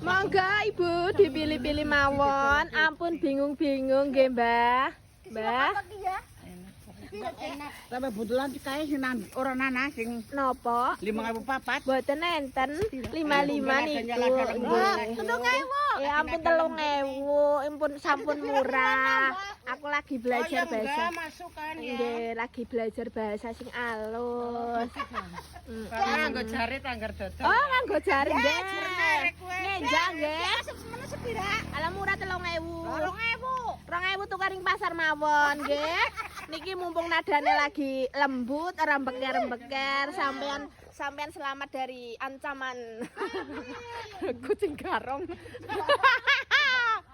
Monggo Ibu dipilih-pilih mawon. Ampun bingung-bingung nggih, Mbah. Mbah. Sampe butulan kae sing ora nanas sing Napa? 5.004. Mboten enten 55 niku. Nggih. 3.000. Ya ampun 3.000. Ampun sampun murah. Aku lagi belajar bahasa. Nggih, lagi belajar bahasa sing alus. Nganggo jari tanggar dodol. Oh, nganggo jari nggih. Ngenjak nggih. Ala murah 3.000. 2.000 tukaring pasar mawon nggih. Niki mumpung nadane lagi lembut, ora mbeker-mbeker, sampean selamat dari ancaman kucing garong.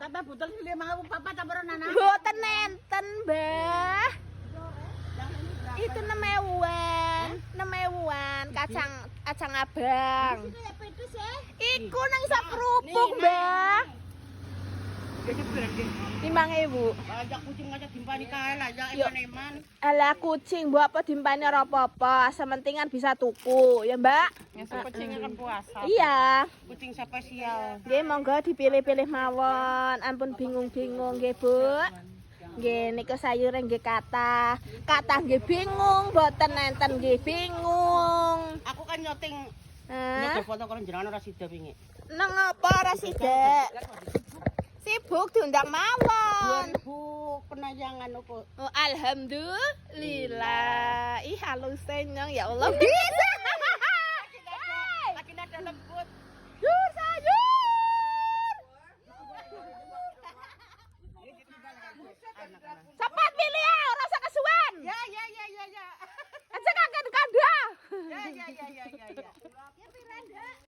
Tambah botol 5.004 tambah nanas. Mboten enten, Mbah. Itu 6.000-an, 6.000-an kacang abang. Iku nang sak kerupuk, Mbah. 5.000. Ajak kucing aja timpani kae lah, ajak eman-eman. Alah kucing, mbok apa dimpani ora apa-apa, sementingan bisa tuku, ya, Mbak? Ngesuk kucingnya kan puasa. Iya. Kucing spesial. Nggih, monggo dipilih-pilih mawon. Ampun bingung-bingung nggih, Bu. Nggih, niku sayure nggih kathah. Kathah nggih bingung, mboten enten nggih bingung. Aku kan nyoting Hah? foto karo jenengan ora sida wingi. Nang apa ora sida? Sibuk diundang mawon. 2000 penayangan kok. Oh, alhamdulillah. Ih, halus nyong ya Allah. Bisa.